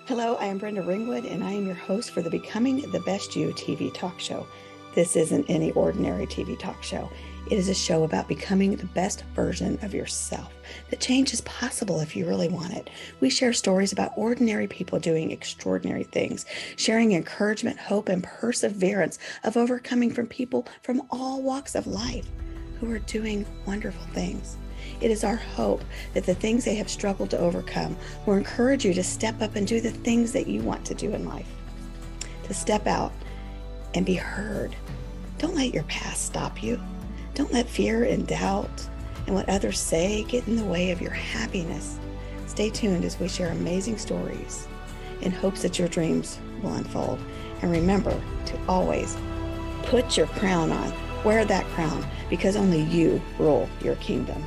Hello, I am Brenda Ringwood, and I am your host for the Becoming the Best You TV talk show. This isn't any ordinary TV talk show. It is a show about becoming the best version of yourself. The change is possible if you really want it. We share stories about ordinary people doing extraordinary things, sharing encouragement, hope, and perseverance of overcoming from people from all walks of life who are doing wonderful things. It is our hope that the things they have struggled to overcome will encourage you to step up and do the things that you want to do in life. To step out and be heard. Don't let your past stop you. Don't let fear and doubt and what others say get in the way of your happiness. Stay tuned as we share amazing stories in hopes that your dreams will unfold. And remember to always put your crown on. Wear that crown because only you rule your kingdom.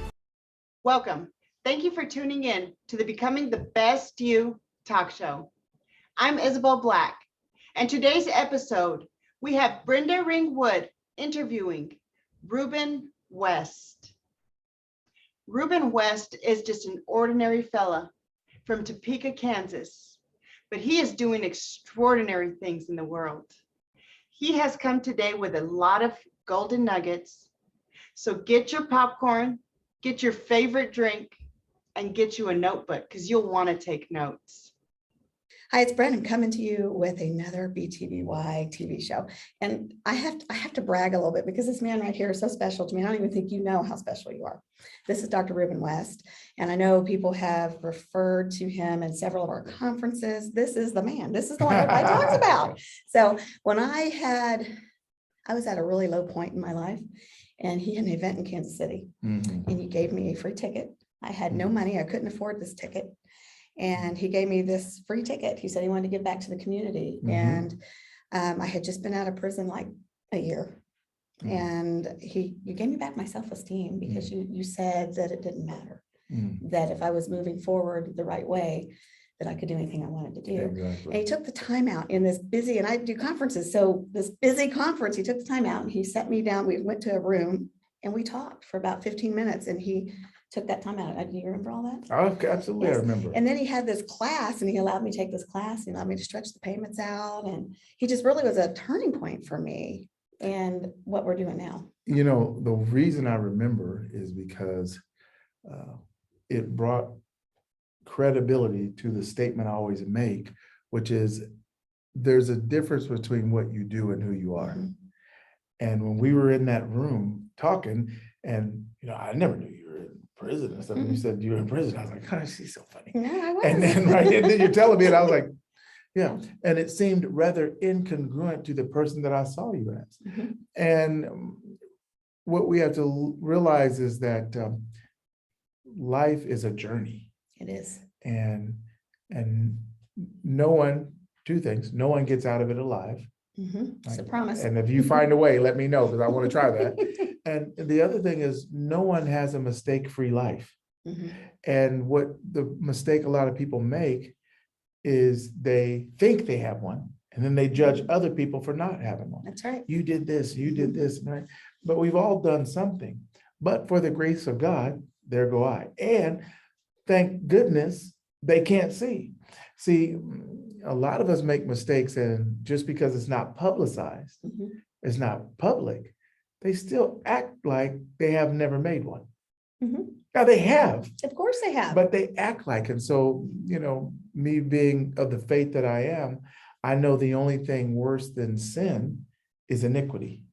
Welcome. Thank you for tuning in to the Becoming the Best You talk show. I'm Isabel Black, and today's episode, we have Brenda Ringwood interviewing Ruben West. Ruben West is just an ordinary fella from Topeka, Kansas, but he is doing extraordinary things in the world. He has come today with a lot of golden nuggets, so get your popcorn, get your favorite drink, and get you a notebook because you'll want to take notes. Hi, it's Brent. I'm coming to you with another BTBY TV show. And I have to brag a little bit because this man right here is so special to me. I don't even think you know how special you are. This is Dr. Ruben West. And I know people have referred to him in several of our conferences. This is the man. This is the one everybody talks about. So when I was at a really low point in my life, and he had an event in Kansas City, and he gave me a free ticket. I had no money. I couldn't afford this ticket. And he gave me this free ticket. He said he wanted to give back to the community. And I had just been out of prison like a year. And you gave me back my self-esteem because you said that it didn't matter, that if I was moving forward the right way, that I could do anything I wanted to do. Exactly. And he took the time out in this busy, and I do conferences. So this busy conference, he took the time out and he set me down. We went to a room and we talked for about 15 minutes and he took that time out. Do you remember all that? Oh, absolutely. Yes. I remember. And then he had this class and he allowed me to take this class. He allowed me to stretch the payments out. And he just really was a turning point for me and what we're doing now. You know, the reason I remember is because it brought credibility to the statement I always make, which is there's a difference between what you do and who you are. And when we were in that room talking, and I never knew you were in prison and stuff. You said you were in prison. I was like, oh, she's so funny. Yeah, I was. And then you're telling me, and I was like, yeah. And it seemed rather incongruent to the person that I saw you as. And what we have to realize is that life is a journey. It is. And two things, no one gets out of it alive. It's a promise. And if you find a way, let me know because I want to try that. And the other thing is no one has a mistake-free life. And what the mistake a lot of people make is they think they have one and then they judge other people for not having one. That's right. You did this, you did this, right? But we've all done something. But for the grace of God, there go I. And thank goodness they can't see. See, a lot of us make mistakes, and just because it's not publicized, it's not public, they still act like they have never made one. Now they have. Of course they have. But they act like, and so, me being of the faith that I am, I know the only thing worse than sin is iniquity.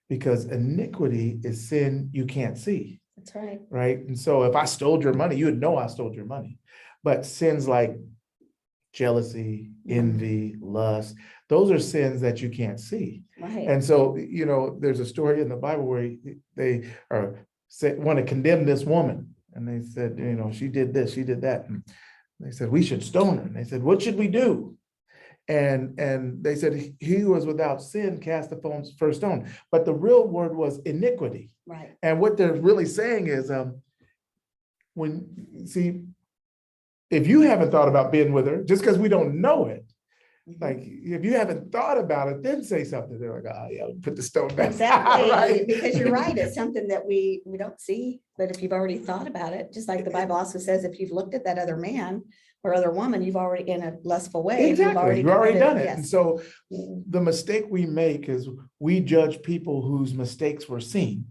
Because iniquity is sin you can't see. That's right. Right. And so if I stole your money, you would know I stole your money. But sins like jealousy, envy, lust, those are sins that you can't see. Right. And so, there's a story in the Bible where they want to condemn this woman. And they said, she did this, she did that. And they said, we should stone her. And they said, what should we do? And they said, he who was without sin cast the first stone. But the real word was iniquity. Right. And what they're really saying is, if you haven't thought about being with her, just because we don't know it, like if you haven't thought about it, then say something. They're like, oh yeah, put the stone back. Exactly. Right? Because you're right. It's something that we don't see, but if you've already thought about it, just like the Bible also says, if you've looked at that other man or other woman, you've already, in a lustful way. Exactly, you already done it. And Yes. so the mistake we make is we judge people whose mistakes were seen,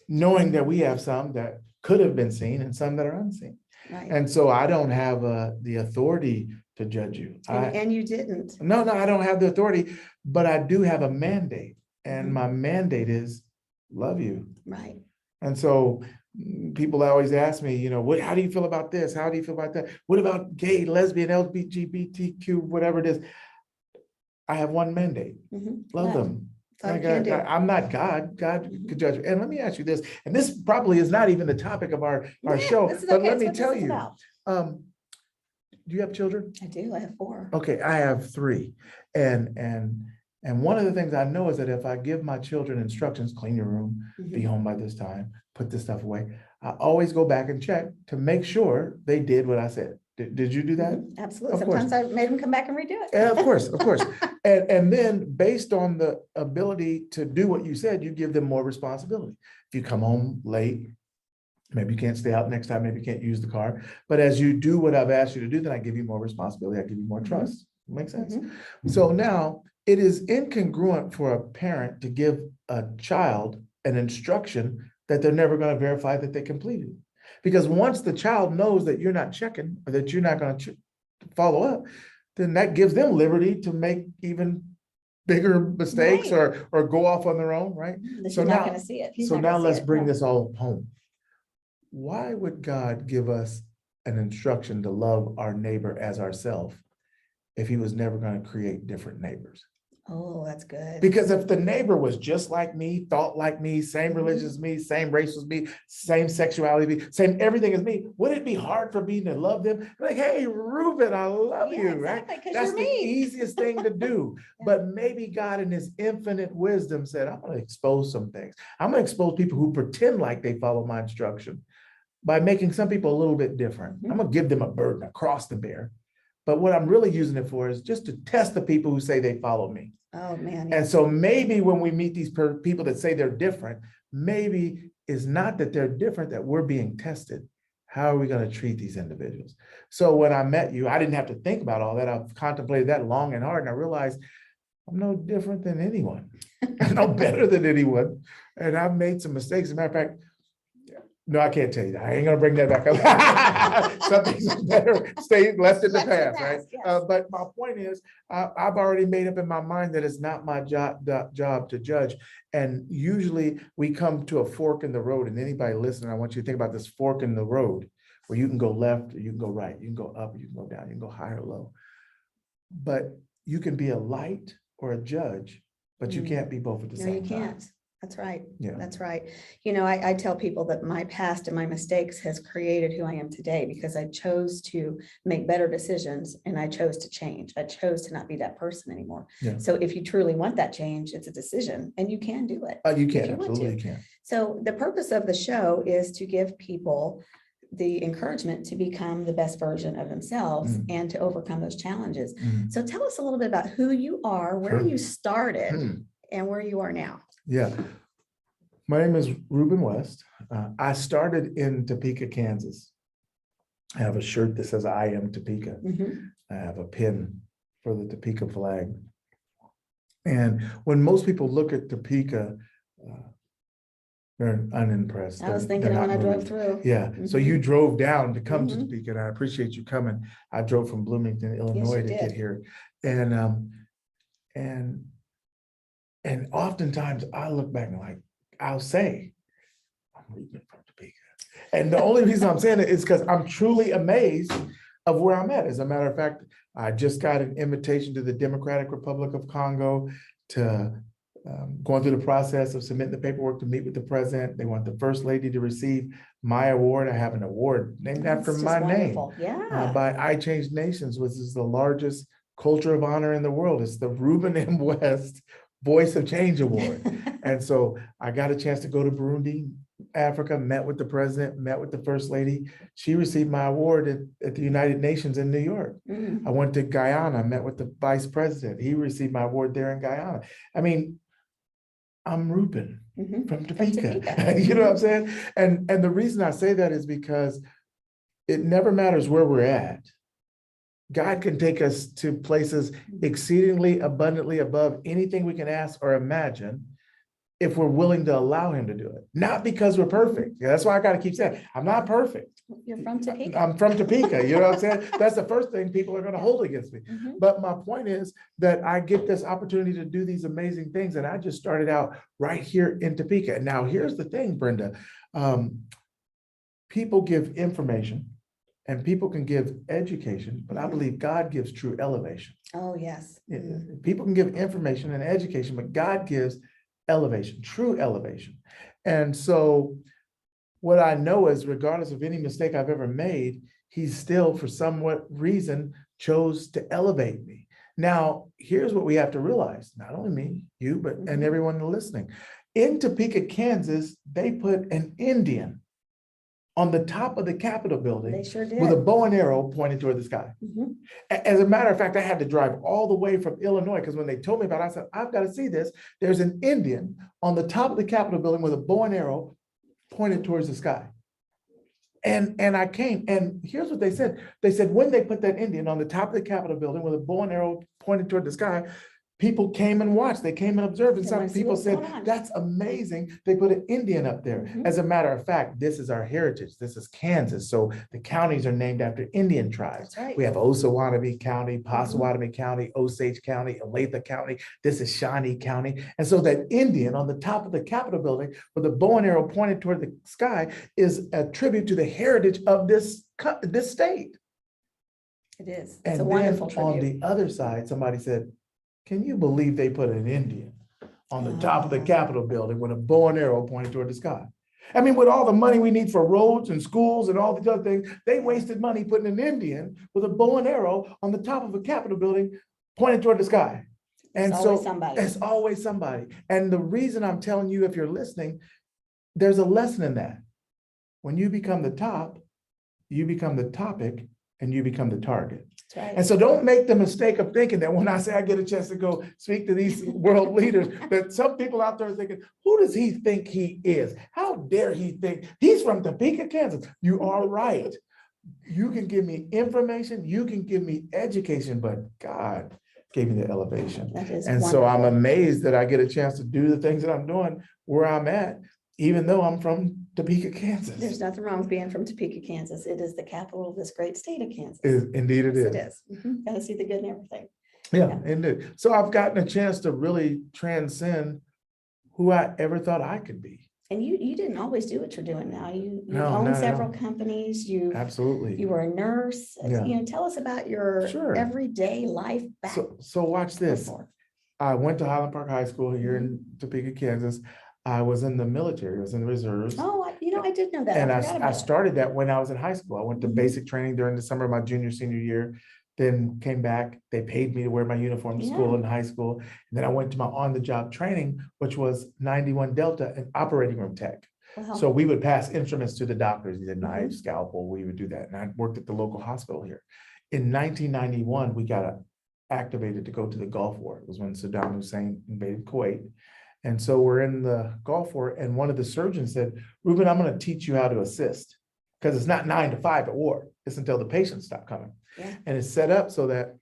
knowing that we have some that could have been seen and some that are unseen. Right. And so I don't have the authority to judge you. And you didn't. No, I don't have the authority, but I do have a mandate. And Mhm. my mandate is love you. Right. And so people always ask me, how do you feel about this? How do you feel about that? What about gay, lesbian, LGBTQ, whatever it is? I have one mandate, Mhm. love them. That's all you can do. I'm not God. God Mhm. could judge me. And let me ask you this, and this probably is not even the topic of our Yeah, show, this is but okay. let It's me what this tell is you, about. do you have children? I do. I have 4. Okay, I have 3. And one of the things I know is that if I give my children instructions, clean your room, be Mhm. home by this time, put this stuff away, I always go back and check to make sure they did what I said. Did you do that? Mhm. Absolutely. Of course. Sometimes I made them come back and redo it. Yeah, of course, of course. And then based on the ability to do what you said, you give them more responsibility. If you come home late, maybe you can't stay out next time, maybe you can't use the car. But as you do what I've asked you to do, then I give you more responsibility. I give you more trust. Makes sense? Mhm. So now it is incongruent for a parent to give a child an instruction that they're never going to verify that they completed. Because once the child knows that you're not checking or that you're not going to follow up, then that gives them liberty to make even bigger mistakes Right. or go off on their own, right? That So you're not now- going to see it. He's So not gonna now see let's it. bring Yeah. this all home. Why would God give us an instruction to love our neighbor as ourselves if he was never going to create different neighbors? Oh, that's good. Because if the neighbor was just like me, thought like me, same religion as me, same race as me, same sexuality, same everything as me, would it be hard for me to love them? Like, hey, Reuben, I love Yeah, you, right? exactly, 'cause That's you're the me. easiest thing to do. Yeah. But maybe God in his infinite wisdom said, I'm going to expose some things. I'm going to expose people who pretend like they follow my instruction by making some people a little bit different. Mhm. I'm going to give them a burden, a cross to bear. But what I'm really using it for is just to test the people who say they follow me. Oh, man. And so maybe when we meet these people that say they're different, maybe it's not that they're different, that we're being tested. How are we going to treat these individuals? So when I met you, I didn't have to think about all that. I've contemplated that long and hard, and I realized I'm no different than anyone. I'm no better than anyone. And I've made some mistakes. As a matter of fact, no, I can't tell you that. I ain't gonna bring that back up. Some things are better stay left in the Left in the past, right? past, yes. But my point is, I've already made up in my mind that it's not my job to judge. And usually we come to a fork in the road, and anybody listening, I want you to think about this fork in the road where you can go left or you can go right, you can go up, or you can go down, you can go high or low. But you can be a light or a judge, but you can't be both at the No, same you time. can't. That's right. Yeah. That's right. I tell people that my past and my mistakes has created who I am today because I chose to make better decisions and I chose to change. I chose to not be that person anymore. Yeah. So if you truly want that change, it's a decision and you can do it. You if can, you want absolutely to. can. So the purpose of the show is to give people the encouragement to become the best version of themselves and to overcome those challenges. Mhm. So tell us a little bit about who you are, where Sure. you started and where you are now. Yeah. My name is Reuben West. I started in Topeka, Kansas. I have a shirt that says I am Topeka. Mhm. I have a pin for the Topeka flag. And when most people look at Topeka, they're unimpressed. I was They're thinking it when not I drove moved. through. Yeah, so Mhm. you drove down to come to Mhm. Topeka, and I appreciate you coming. I drove from Bloomington, Illinois to did. get here. And and oftentimes I look back and I'll say, I'm rooting from Topeka. And the only reason I'm saying it is because I'm truly amazed of where I'm at. As a matter of fact, I just got an invitation to the Democratic Republic of Congo to going through the process of submitting the paperwork to meet with the president. They want the first lady to receive my award. I have an award named after That's my just name wonderful. Yeah. by I Change Nations, which is the largest culture of honor in the world. It's the Reuben M. West Voice of Change Award. And so I got a chance to go to Burundi, Africa, met with the president, met with the first lady. She received my award at the United Nations in New York. Mm. I went to Guyana, met with the vice president. He received my award there in Guyana. I mean, I'm Reuben Mhm. from Topeka. Topeka. You know what I'm saying? And the reason I say that is because it never matters where we're at. God can take us to places exceedingly abundantly above anything we can ask or imagine if we're willing to allow him to do it. Not because we're perfect. Yeah, that's why I got to keep saying, I'm not perfect. You're from Topeka. I'm from Topeka. You know what I'm saying? That's the first thing people are going to hold against me. Mhm. But my point is that I get this opportunity to do these amazing things. And I just started out right here in Topeka. And now here's the thing, Brenda. People give information and people can give education, but I believe God gives true elevation. Oh, yes. Mhm. People can give information and education, but God gives elevation, true elevation. And so what I know is regardless of any mistake I've ever made, he still, for somewhat reason, chose to elevate me. Now, here's what we have to realize, not only me, you, but and everyone listening. In Topeka, Kansas, they put an Indian on the top of the Capitol building They sure did. with a bow and arrow pointed toward the sky. Mhm. As a matter of fact, I had to drive all the way from Illinois because when they told me about it, I said, I've got to see this. There's an Indian on the top of the Capitol building with a bow and arrow pointed towards the sky. And I came, and here's what they said. They said, when they put that Indian on the top of the Capitol building with a bow and arrow pointed toward the sky, people came and watched. They came and observed. And They some wanna see people what's said, going on. that's amazing. They put an Indian up there. Mhm. As a matter of fact, this is our heritage. This is Kansas. So the counties are named after Indian tribes. That's right. We have Osawatomie County, Potawatomi County, Osage County, Olathe County. This is Shawnee County. And so that Indian on the top of the Capitol building with a bow and arrow pointed toward the sky is a tribute to the heritage of this state. It is. It's And a then wonderful on tribute. the other side, somebody said, can you believe they put an Indian on the top of the Capitol building with a bow and arrow pointed toward the sky? I mean, with all the money we need for roads and schools and all these other things, they wasted money putting an Indian with a bow and arrow on the top of a Capitol building pointed toward the sky. And It's so always somebody. it's always somebody. And the reason I'm telling you, if you're listening, there's a lesson in that. When you become the top, you become the topic and you become the target. That's right. And so don't make the mistake of thinking that when I say I get a chance to go speak to these world leaders, that some people out there are thinking, who does he think he is? How dare he think he's from Topeka, Kansas? You are right. You can give me information, you can give me education, but God gave me the elevation. That is And so I'm wonderful. amazed that I get a chance to do the things that I'm doing where I'm at, even though I'm from Topeka, Kansas. There's nothing wrong with being from Topeka, Kansas. It is the capital of this great state of Kansas. Indeed it Yes, is. it is. Got to see the good in everything. Yeah, indeed. So I've gotten a chance to really transcend who I ever thought I could be. And you didn't always do what you're doing now. You No, own not at several all. companies. Absolutely. You were a nurse. Yeah. Tell us about your Sure. everyday life back. So watch this. before. I went to Highland Park High School here in Topeka, Kansas. I was in the military, I was in the reserves. Oh, I did know that. And I forgot I about that. started that when I was in high school. I went to Mhm. basic training during the summer of my junior, senior year. Then came back, they paid me to wear my uniform to school in high school. And then I went to my on-the-job training, which was 91 Delta and operating room tech. Wow. So we would pass instruments to the doctors, either knife, Mhm. scalpel, we would do that. And I worked at the local hospital here. In 1991, we got activated to go to the Gulf War. It was when Saddam Hussein invaded Kuwait. And so we're in the Gulf War, and one of the surgeons said, Ruben, I'm going to teach you how to assist. Because it's not 9 to 5 at war. It's until the patients stop coming. Yeah. And it's set up so that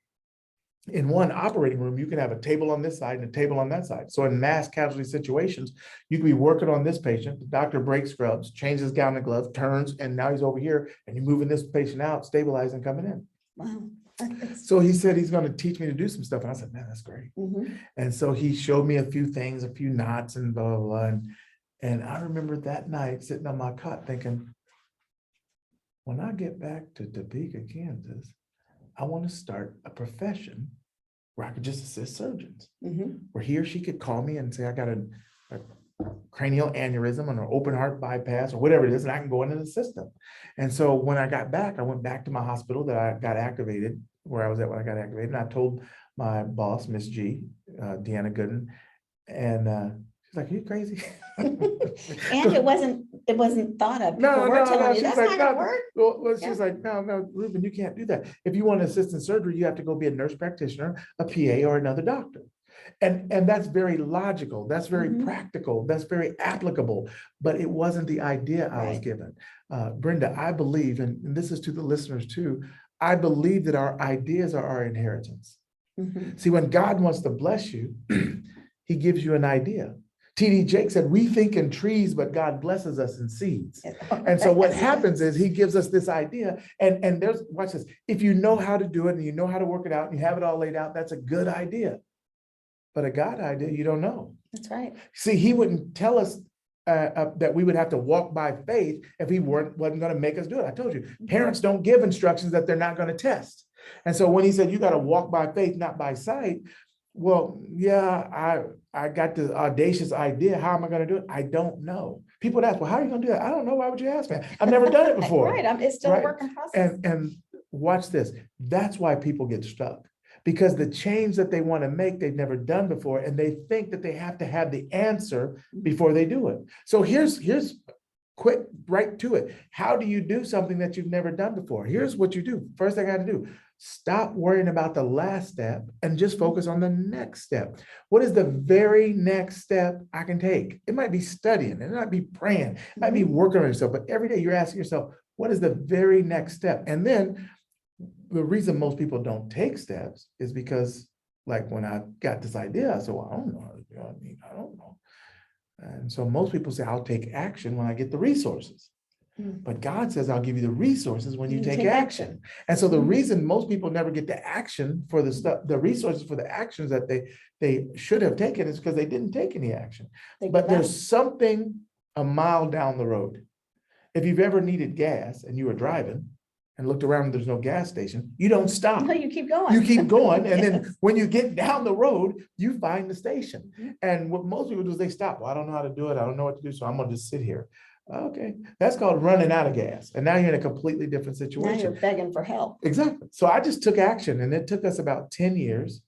in one operating room, you can have a table on this side and a table on that side. So in mass casualty situations, you can be working on this patient, the doctor breaks scrubs, changes gown and gloves, turns, and now he's over here, and you're moving this patient out, stabilizing, coming in. Wow. So he said he's going to teach me to do some stuff. And I said, man, that's great. Mhm. And so he showed me a few things, a few knots and blah, blah, blah. And I remember that night sitting on my cot thinking, when I get back to Topeka, Kansas, I want to start a profession where I could just assist surgeons, Mhm. where he or she could call me and say, I got a cranial aneurysm and an open heart bypass or whatever it is, and I can go into the system. And so when I got back, I went back to my hospital that I got activated, where I was at when I got activated. And I told my boss, Miss G, Deanna Gooden, and she's like, are you crazy? And it wasn't thought of. People No, were no, telling no. you, She's that's like, not gonna no. work. Well, Yeah. she's like, no, Ruben, you can't do that. If you want to assist in surgery, you have to go be a nurse practitioner, a PA, or another doctor. And that's very logical. That's very Mhm. practical. That's very applicable. But it wasn't the idea I was Right. given. Brenda, I believe, and this is to the listeners too, I believe that our ideas are our inheritance. Mhm. See, when God wants to bless you, he gives you an idea. T.D. Jakes said, we think in trees, but God blesses us in seeds. And so what Yes, he happens does. is he gives us this idea, and there's, watch this, if you know how to do it and you know how to work it out and you have it all laid out, that's a good idea. But a God idea, you don't know. That's right. See, he wouldn't tell us that we would have to walk by faith if he wasn't going to make us do it. I told you, parents don't give instructions that they're not going to test. And so when he said, you got to walk by faith, not by sight, well, yeah, I got this audacious idea. How am I going to do it? I don't know. People would ask, well, how are you going to do that? I don't know. Why would you ask me? I've never done it before. Right. It's still a Right. work in process. And watch this. That's why people get stuck. Because the change that they want to make, they've never done before, and they think that they have to have the answer before they do it. So here's quick, right to it. How do you do something that you've never done before? Here's what you do. First thing I got to do, stop worrying about the last step and just focus on the next step. What is the very next step I can take? It might be studying, it might be praying, it might be working on yourself, but every day you're asking yourself, what is the very next step? And then the reason most people don't take steps is because, like, when I got this idea, I said, well, I don't know how to do it. I mean, I don't know. And so most people say, I'll take action when I get the resources. But God says, I'll give you the resources when you take action. And so the reason most people never get the action for the stuff, the resources for the actions that they should have taken is because they didn't take any action. But there's something a mile down the road. If you've ever needed gas and you were driving and looked around and there's no gas station, you don't stop. No, you keep going. You keep going. And Yes. then when you get down the road, you find the station. And what most people do is they stop. Well, I don't know how to do it. I don't know what to do. So I'm going to just sit here. Okay. That's called running out of gas. And now you're in a completely different Now situation. you're begging for help. Exactly. So I just took action, and it took us about 10 years,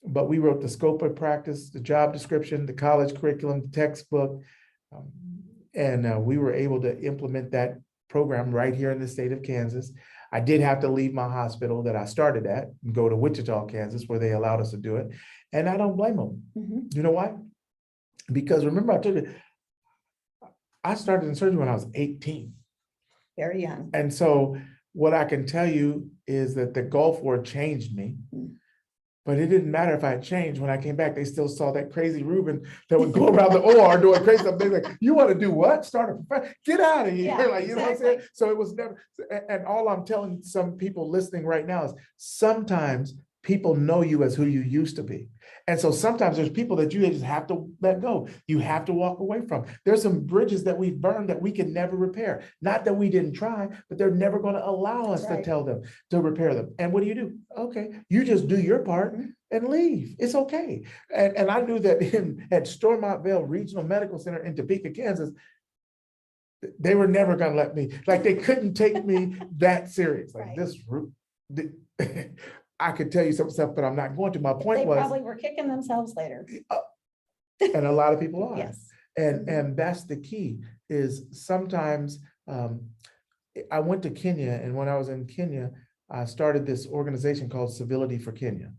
but we wrote the scope of practice, the job description, the college curriculum, the textbook. And we were able to implement that program right here in the state of Kansas. I did have to leave my hospital that I started at and go to Wichita, Kansas, where they allowed us to do it. And I don't blame them. You know why? Because remember, I told you, I started in surgery when I was 18. Very young. And so what I can tell you is that the Gulf War changed me. But it didn't matter if I had changed. When I came back, they still saw that crazy Reuben that would go around the OR doing crazy stuff. They're like, you want to do what? Start a profession? Get out of here. Yeah, Like, you know what I'm saying? So it was never, and all I'm telling some people listening right now is sometimes people know you as who you used to be. And so sometimes there's people that you just have to let go. You have to walk away from. There's some bridges that we've burned that we can never repair. Not that we didn't try, but they're never going to allow us to tell them to repair them. And what do? Okay, you just do your part and leave. It's okay. And I knew that at Stormont Vale Regional Medical Center in Topeka, Kansas, they were never going to let me, like, they couldn't take me that serious. Like this, I could tell you some stuff, but I'm not going to. My point was, They probably were kicking themselves later. and a lot of people are. Yes. And that's the key, is sometimes I went to Kenya, and when I was in Kenya, I started this organization called Civility for Kenya.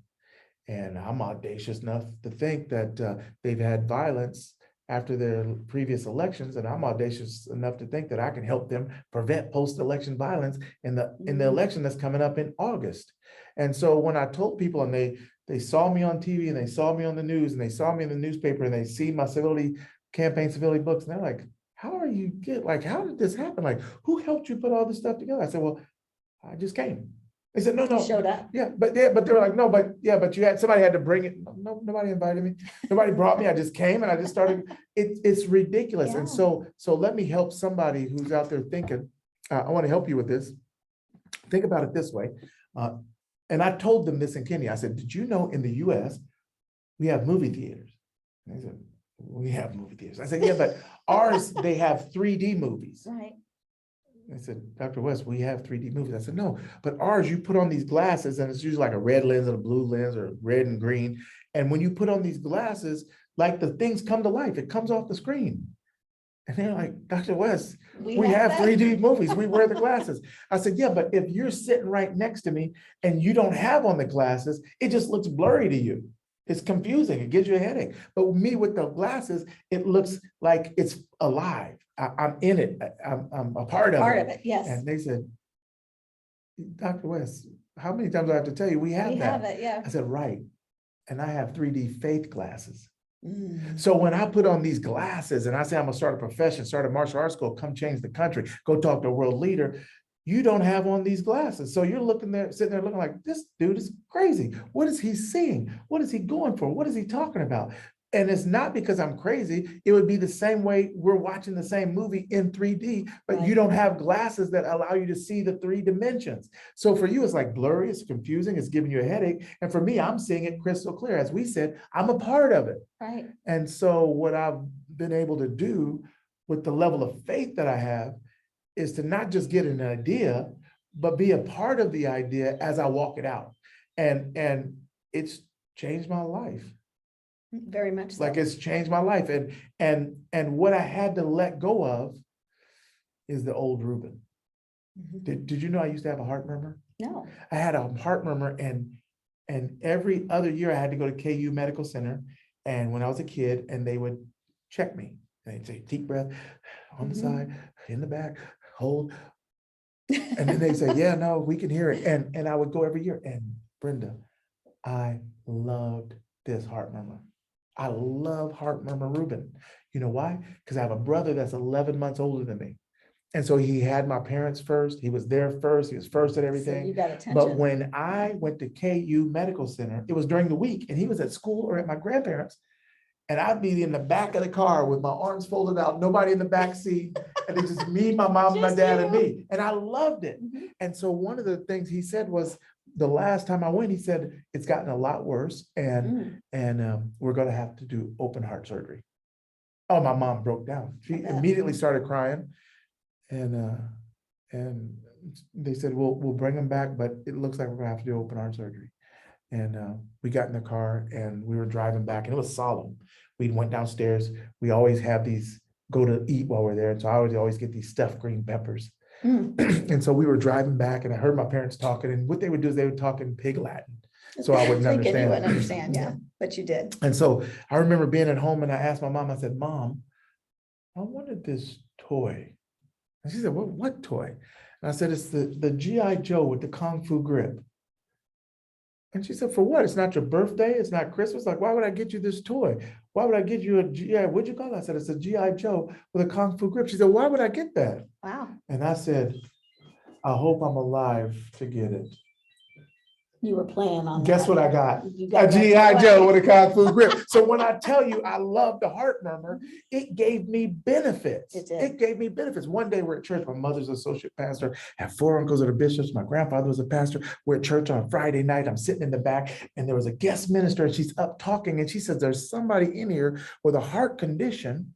And I'm audacious enough to think that they've had violence after their previous elections, and I'm audacious enough to think that I can help them prevent post-election violence in the election that's coming up in August. And so when I told people, and they saw me on TV, and they saw me on the news, and they saw me in the newspaper, and they see my civility campaign, civility books, and they're like, how are you how did this happen? Like, who helped you put all this stuff together? I said, well, I just came. They said, no. You showed up. Yeah, but they were like, no, but somebody had to bring it. No, nobody invited me. Nobody brought me. I just came and I just started. It's ridiculous. Yeah. And so let me help somebody who's out there thinking, I want to help you with this. Think about it this way. And I told them this in Kenya. I said, did you know in the US, we have movie theaters? And they said, we have movie theaters. I said, yeah, but ours, they have 3D movies. Right. I said, Dr. West, we have 3D movies. I said, no, but ours, you put on these glasses, and it's usually like a red lens and a blue lens, or red and green. And when you put on these glasses, like, the things come to life. It comes off the screen. And they're like, Dr. West, we have 3D movies. We wear the glasses. I said, yeah, but if you're sitting right next to me and you don't have on the glasses, it just looks blurry to you. It's confusing. It gives you a headache. But with me with the glasses, it looks like it's alive. I'm in it. I'm a part of it. Yes. And they said, Dr. West, how many times do I have to tell you, we have We have that? it, yeah. I said, right. And I have 3D faith glasses. Mm. So when I put on these glasses and I say I'm gonna start a profession, start a martial arts school, come change the country, go talk to a world leader, you don't have on these glasses. So you're looking there, sitting there looking like, this dude is crazy. What is he seeing? What is he going for? What is he talking about? And it's not because I'm crazy. It would be the same way we're watching the same movie in 3D, but you Right. don't have glasses that allow you to see the 3 dimensions. So for you, it's like blurry, it's confusing, it's giving you a headache. And for me, I'm seeing it crystal clear. As we said, I'm a part of it. Right. And so what I've been able to do with the level of faith that I have is to not just get an idea, but be a part of the idea as I walk it out. And it's changed my life. Very much so. Like it's changed my life. And what I had to let go of is the old Reuben. Mhm. Did you know I used to have a heart murmur? No. I had a heart murmur and every other year I had to go to KU Medical Center. And when I was a kid, and they would check me. They'd say, deep breath on the Mhm. side, in the back, hold. And then they say, yeah, no, we can hear it. And I would go every year. And Brenda, I loved this heart murmur. I love heart murmur Reuben. You know why? Because I have a brother that's 11 months older than me. And so he had my parents first. He was there first. He was first at So everything. you got attention. But when I went to KU Medical Center, it was during the week and he was at school or at my grandparents'. And I'd be in the back of the car with my arms folded out, nobody in the back seat. And it's just me, my mom, my Just dad, and you. me. And I loved it. Mhm. And so one of the things he said was, the last time I went, he said, it's gotten a lot worse and we're gonna have to do open heart surgery. Oh, my mom broke down. She I bet. immediately started crying. And they said, we'll bring him back, but it looks like we're gonna have to do open heart surgery. And we got in the car and we were driving back and it was solemn. We went downstairs. We always have these go to eat while we're there. And so I would always get these stuffed green peppers. Mm. And so we were driving back and I heard my parents talking, and what they would do is they would talk in pig Latin. So I wouldn't Thinking you understand. wouldn't understand, yeah, but you did. And so I remember being at home and I asked my mom, I said, Mom, I wanted this toy. And she said, what toy? And I said, it's the G.I. Joe with the Kung Fu grip. And she said, for what? It's not your birthday. It's not Christmas. Like, why would I get you this toy? Why would I get you a G.I. What'd you call it? I said, it's a G.I. Joe with a Kung Fu grip. She said, why would I get that? Wow. And I said, I hope I'm alive to get it. You were playing on Guess that. what I got? You A got that G.I. toy. Joe with a Kung Fu grip. So when I tell you I love the heart murmur, it gave me benefits. It did. It gave me benefits. One day we're at church. My mother's associate pastor. I have 4 uncles that are bishops. My grandfather was a pastor. We're at church on Friday night. I'm sitting in the back and there was a guest minister and she's up talking and she says, there's somebody in here with a heart condition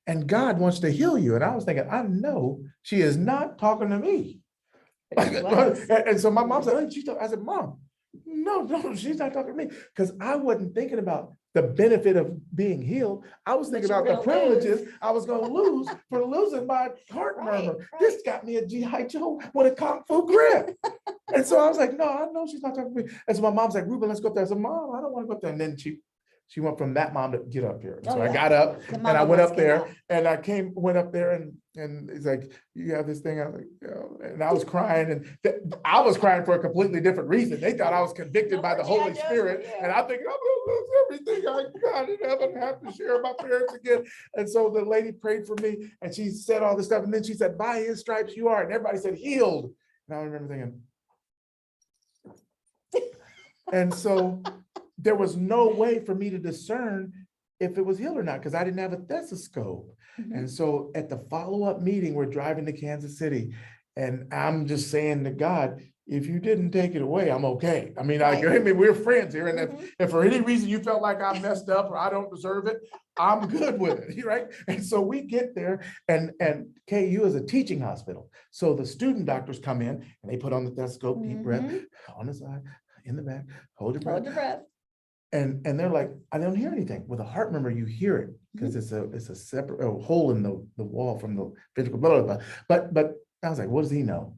and God wants to heal you. And I was thinking, I know she is not talking to me. But she was. And so my mom said, hey, I said, Mom, no, she's not talking to me. Because I wasn't thinking about the benefit of being healed. I was thinking you were about the gonna lose. privileges I was going to lose for losing my heart Right, murmur. right. This got me a G.I. Joe with a Kung Fu grip. And so I was like, no, I know she's not talking to me. And so my mom's like, Ruben, let's go up there. I said, Mom, I don't want to go up there. And then she went from that mom to get up here. And so Oh, I yeah. got up The and I mama went voice up came there out. and I went up there and he's like, you have this thing. I was like, and I was crying and I was crying for a completely different reason. They thought I was convicted by the Holy Spirit. And I think I'm gonna lose everything I got in heaven, have to share my parents again. And so the lady prayed for me and she said all this stuff. And then she said, by his stripes you are. And everybody said healed. And I remember thinking, and so there was no way for me to discern if it was healed or not, because I didn't have a stethoscope. Mhm. And so at the follow-up meeting, we're driving to Kansas City and I'm just saying to God, if you didn't take it away, I'm okay. I mean, Right. we're friends here. And Mhm. if for any reason you felt like I messed up or I don't deserve it, I'm good with it, right? And so we get there and KU is a teaching hospital. So the student doctors come in and they put on the stethoscope, deep breath, Mhm. on the side, in the back, hold your breath. Hold your breath. And they're like, I don't hear anything. With a heart murmur, you hear it because it's a separate hole in the wall from the ventricle. Blah, blah, blah. But I was like, what does he know?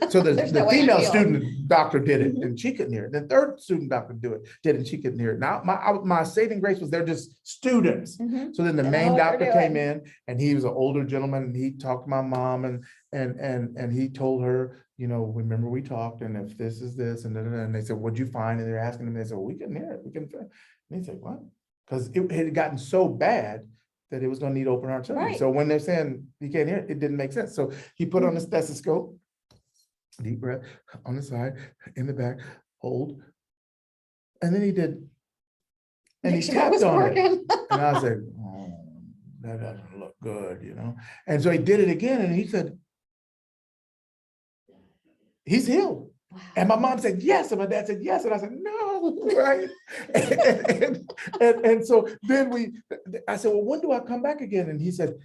So the There's no way to female feel. student doctor did it Mhm. and she couldn't hear it. The third student doctor did it and she couldn't hear it. Now my saving grace was they're just students. Mhm. So then the They know main what doctor they're came doing. in and he was an older gentleman and he talked to my mom and he told her, remember we talked and if this is this and and they said, what'd you find? And they're asking him, they said, well, we couldn't hear it. We couldn't. And he said, what? Because it had gotten so bad that it was going to need open heart surgery. Right. So when they're saying you can't hear it, it didn't make sense. So he put on the stethoscope, deep breath on the side, in the back, hold. And then he did, and he Make sure it tapped was on it. working. And I was like, oh, that doesn't look good, And so he did it again and he said, he's healed. Wow. And my mom said, yes. And my dad said, yes. And I said, no, right? and so then I said, well, when do I come back again? And he said,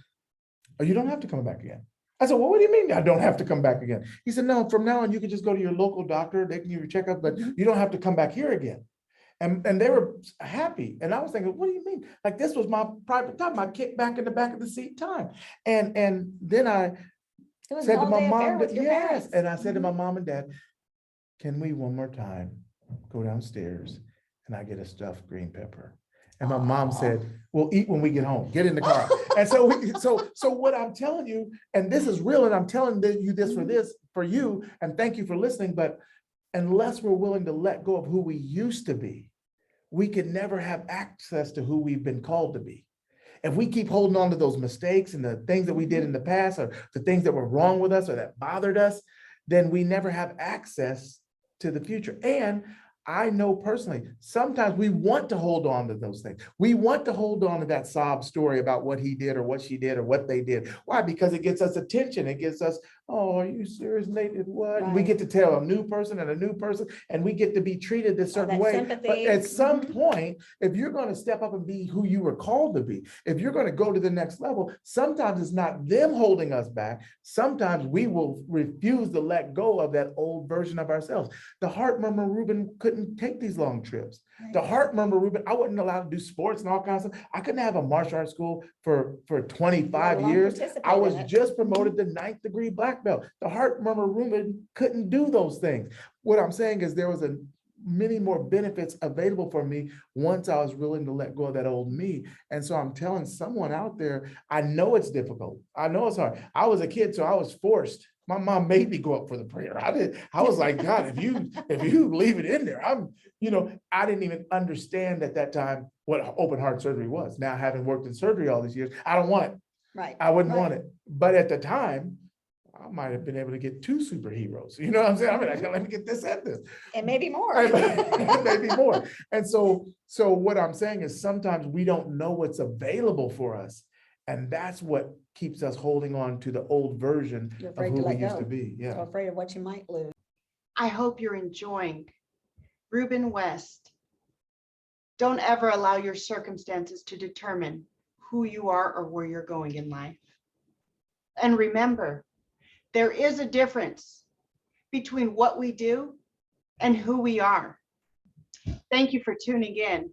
oh, you don't have to come back again. I said, well, what do you mean I don't have to come back again? He said, no, from now on, you can just go to your local doctor. They can give you a checkup, but you don't have to come back here again. And they were happy. And I was thinking, what do you mean? Like, this was my private time, my kick back in the back of the seat time. And then I It was said an to my all-day affair mom, with your yes. parents. And I said to Mhm. my mom and dad, can we one more time go downstairs and I get a stuffed green pepper? And my mom Aw. said, we'll eat when we get home, get in the car. And so what I'm telling you, and this is real, and I'm telling you this for you, and thank you for listening, but unless we're willing to let go of who we used to be, we can never have access to who we've been called to be. If we keep holding on to those mistakes and the things that we did in the past or the things that were wrong with us or that bothered us, then we never have access to the future. And I know personally, sometimes we want to hold on to those things. We want to hold on to that sob story about what he did or what she did or what they did. Why? Because it gets us attention. It gets us, oh, are you serious, Nate? What? And we Right. get to tell a new person, and we get to be treated this certain that way. sympathy. But at some Mhm. point, if you're going to step up and be who you were called to be, if you're going to go to the next level, sometimes it's not them holding us back. Sometimes we will refuse to let go of that old version of ourselves. The heart murmur Reuben couldn't take these long trips. Right. The heart murmur Reuben, I wasn't allowed to do sports and all kinds of stuff. I couldn't have a martial arts school for 25 Let alone years. I participate was in it. just promoted to 9th degree black belt. The heart murmur Reuben couldn't do those things. What I'm saying is there was many more benefits available for me once I was willing to let go of that old me. And so I'm telling someone out there, I know it's difficult. I know it's hard. I was a kid, so I was forced. My mom made me go up for the prayer. I was like, God, if you leave it in there, I didn't even understand at that time what open heart surgery was. Now, having worked in surgery all these years, I don't want it. Right. I wouldn't Right. want it. But at the time, I might have been able to get 2 superheroes. You know what I'm saying? I mean, let me get this and this. And maybe more. Maybe more. And so what I'm saying is sometimes we don't know what's available for us. And that's what keeps us holding on to the old version You're of afraid who to we let used go. to be. So Yeah. afraid of what you might lose. I hope you're enjoying Reuben West. Don't ever allow your circumstances to determine who you are or where you're going in life. And remember, there is a difference between what we do and who we are. Thank you for tuning in.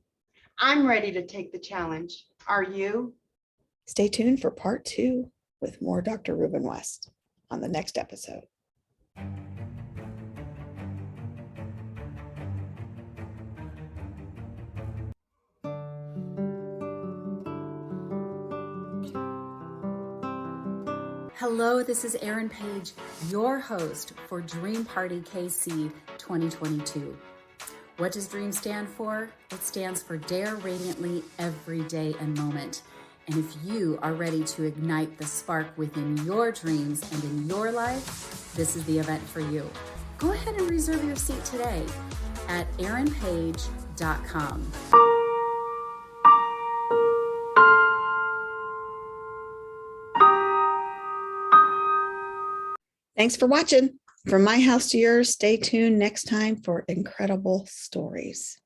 I'm ready to take the challenge. Are you? Stay tuned for part 2 with more Dr. Reuben West on the next episode. Hello, this is Erin Page, your host for Dream Party KC 2022. What does DREAM stand for? It stands for Dare Radiantly Every Day and Moment. And if you are ready to ignite the spark within your dreams and in your life, this is the event for you. Go ahead and reserve your seat today at erinpage.com. Thanks for watching. From my house to yours, stay tuned next time for incredible stories.